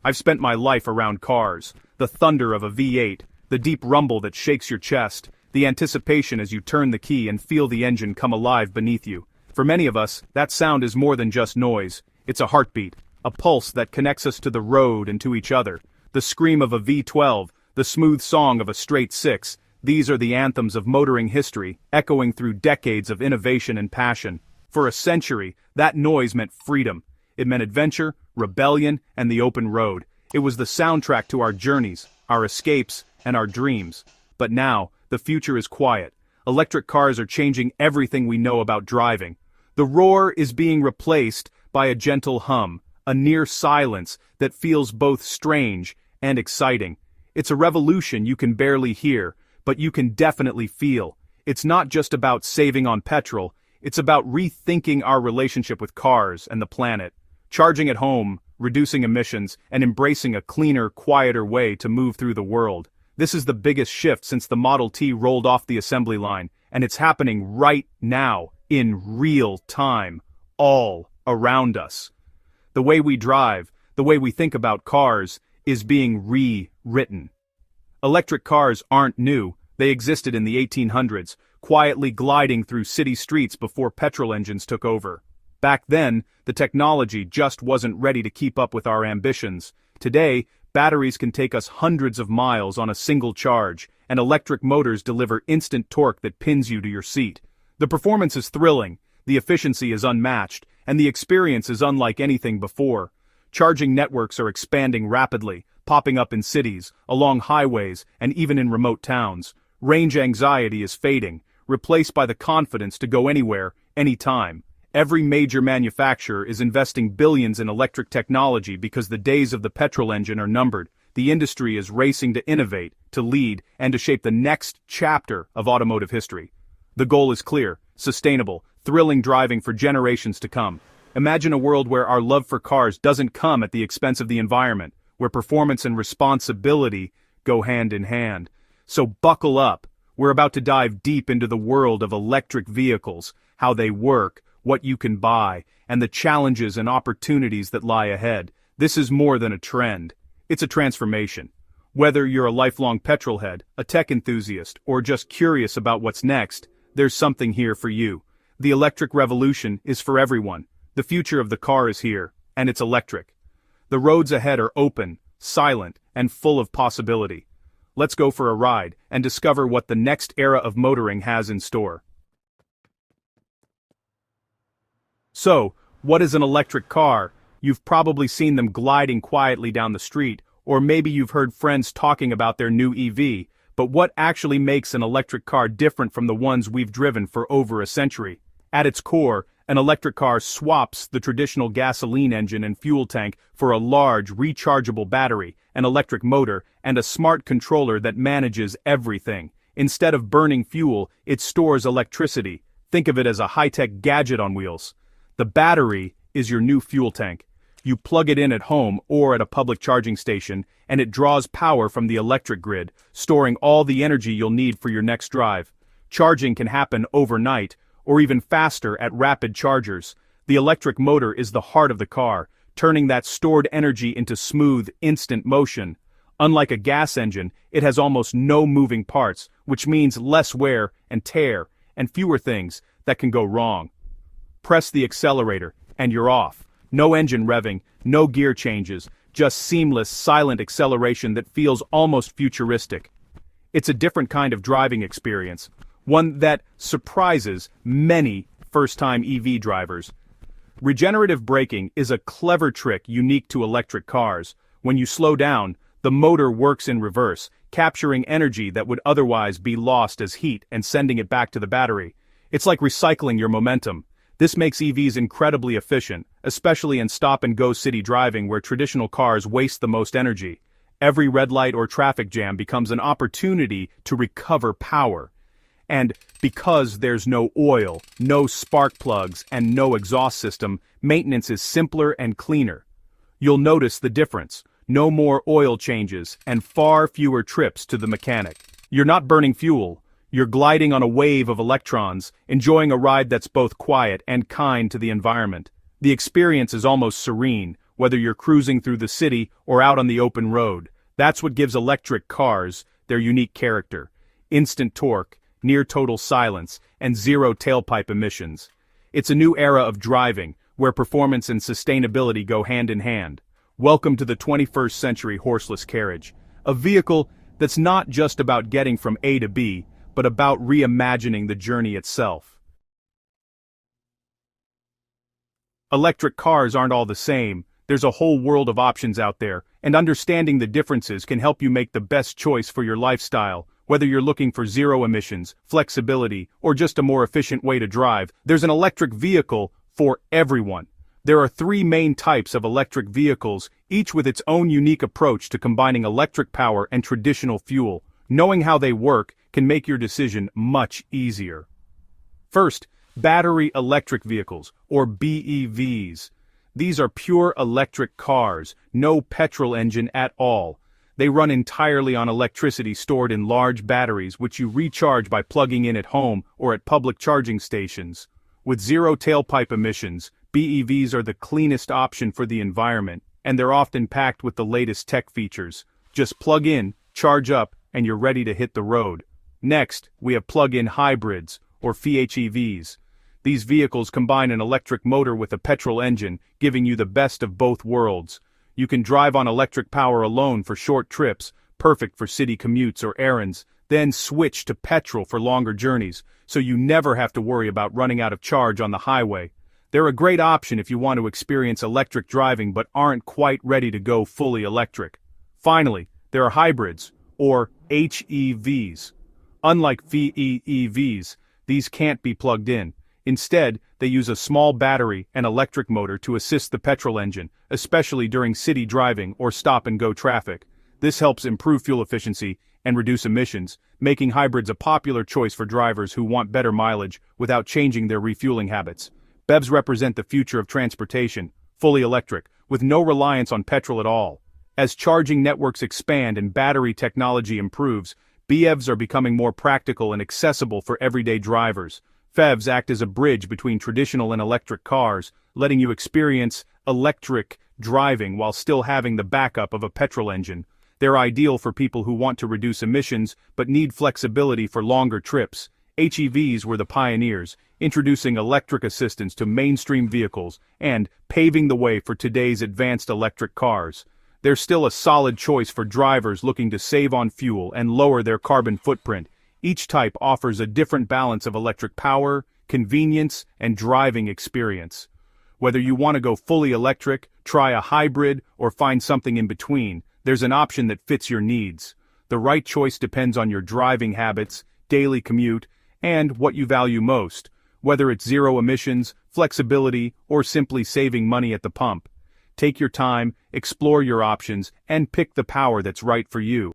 I've spent my life around cars, the thunder of a V8, the deep rumble that shakes your chest, the anticipation as you turn the key and feel the engine come alive beneath you. For many of us, that sound is more than just noise. It's a heartbeat, a pulse that connects us to the road and to each other. The scream of a V12, the smooth song of a straight six, these are the anthems of motoring history, echoing through decades of innovation and passion. For a century, that noise meant freedom. It meant adventure, rebellion, and the open road. It was the soundtrack to our journeys, our escapes, and our dreams. But now, the future is quiet. Electric cars are changing everything we know about driving. The roar is being replaced by a gentle hum, a near silence that feels both strange and exciting. It's a revolution you can barely hear, but you can definitely feel. It's not just about saving on petrol, it's about rethinking our relationship with cars and the planet. Charging at home, reducing emissions, and embracing a cleaner, quieter way to move through the world. This is the biggest shift since the Model T rolled off the assembly line, and it's happening right now, in real time, all around us. The way we drive, the way we think about cars, is being rewritten. Electric cars aren't new, they existed in the 1800s, quietly gliding through city streets before petrol engines took over. Back then, the technology just wasn't ready to keep up with our ambitions. Today, batteries can take us hundreds of miles on a single charge, and electric motors deliver instant torque that pins you to your seat. The performance is thrilling, the efficiency is unmatched, and the experience is unlike anything before. Charging networks are expanding rapidly, popping up in cities, along highways, and even in remote towns. Range anxiety is fading, replaced by the confidence to go anywhere, anytime. Every major manufacturer is investing billions in electric technology because the days of the petrol engine are numbered. The industry is racing to innovate, to lead, and to shape the next chapter of automotive history. The goal is clear, sustainable, thrilling driving for generations to come. Imagine a world where our love for cars doesn't come at the expense of the environment, where performance and responsibility go hand in hand. So buckle up. We're about to dive deep into the world of electric vehicles, how they work, what you can buy, and the challenges and opportunities that lie ahead. This is more than a trend. It's a transformation. Whether you're a lifelong petrolhead, a tech enthusiast, or just curious about what's next, there's something here for you. The electric revolution is for everyone. The future of the car is here, and it's electric. The roads ahead are open, silent, and full of possibility. Let's go for a ride and discover what the next era of motoring has in store. So, what is an electric car? You've probably seen them gliding quietly down the street, or maybe you've heard friends talking about their new EV, but what actually makes an electric car different from the ones we've driven for over a century? At its core, an electric car swaps the traditional gasoline engine and fuel tank for a large, rechargeable battery, an electric motor, and a smart controller that manages everything. Instead of burning fuel, it stores electricity. Think of it as a high-tech gadget on wheels. The battery is your new fuel tank. You plug it in at home or at a public charging station, and it draws power from the electric grid, storing all the energy you'll need for your next drive. Charging can happen overnight, or even faster at rapid chargers. The electric motor is the heart of the car, turning that stored energy into smooth, instant motion. Unlike a gas engine, it has almost no moving parts, which means less wear and tear, and fewer things that can go wrong. Press the accelerator, and you're off. No engine revving, no gear changes, just seamless, silent acceleration that feels almost futuristic. It's a different kind of driving experience, one that surprises many first-time EV drivers. Regenerative braking is a clever trick unique to electric cars. When you slow down, the motor works in reverse, capturing energy that would otherwise be lost as heat and sending it back to the battery. It's like recycling your momentum. This makes EVs incredibly efficient, especially in stop-and-go city driving where traditional cars waste the most energy. Every red light or traffic jam becomes an opportunity to recover power. And because there's no oil, no spark plugs, and no exhaust system, maintenance is simpler and cleaner. You'll notice the difference. No more oil changes, and far fewer trips to the mechanic. You're not burning fuel. You're gliding on a wave of electrons, enjoying a ride that's both quiet and kind to the environment. The experience is almost serene, whether you're cruising through the city or out on the open road. That's what gives electric cars their unique character: instant torque, near total silence, and zero tailpipe emissions. It's a new era of driving, where performance and sustainability go hand in hand. Welcome to the 21st century horseless carriage, a vehicle that's not just about getting from A to B, but about reimagining the journey itself. Electric cars aren't all the same. There's a whole world of options out there, and understanding the differences can help you make the best choice for your lifestyle. Whether you're looking for zero emissions, flexibility, or just a more efficient way to drive, there's an electric vehicle for everyone. There are three main types of electric vehicles, each with its own unique approach to combining electric power and traditional fuel. Knowing how they work can make your decision much easier. First, battery electric vehicles, or BEVs. These are pure electric cars, no petrol engine at all. They run entirely on electricity stored in large batteries which you recharge by plugging in at home or at public charging stations. With zero tailpipe emissions, BEVs are the cleanest option for the environment, and they're often packed with the latest tech features. Just plug in, charge up, and you're ready to hit the road. Next, we have plug-in hybrids, or PHEVs. These vehicles combine an electric motor with a petrol engine, giving you the best of both worlds. You can drive on electric power alone for short trips, perfect for city commutes or errands, then switch to petrol for longer journeys, so you never have to worry about running out of charge on the highway. They're a great option if you want to experience electric driving but aren't quite ready to go fully electric. Finally, there are hybrids, or HEVs. Unlike PHEVs, these can't be plugged in. Instead, they use a small battery and electric motor to assist the petrol engine, especially during city driving or stop-and-go traffic. This helps improve fuel efficiency and reduce emissions, making hybrids a popular choice for drivers who want better mileage without changing their refueling habits. BEVs represent the future of transportation, fully electric, with no reliance on petrol at all. As charging networks expand and battery technology improves, BEVs are becoming more practical and accessible for everyday drivers. PHEVs act as a bridge between traditional and electric cars, letting you experience electric driving while still having the backup of a petrol engine. They're ideal for people who want to reduce emissions but need flexibility for longer trips. HEVs were the pioneers, introducing electric assistance to mainstream vehicles and paving the way for today's advanced electric cars. They're still a solid choice for drivers looking to save on fuel and lower their carbon footprint. Each type offers a different balance of electric power, convenience, and driving experience. Whether you want to go fully electric, try a hybrid, or find something in between, there's an option that fits your needs. The right choice depends on your driving habits, daily commute, and what you value most, whether it's zero emissions, flexibility, or simply saving money at the pump. Take your time, explore your options, and pick the power that's right for you.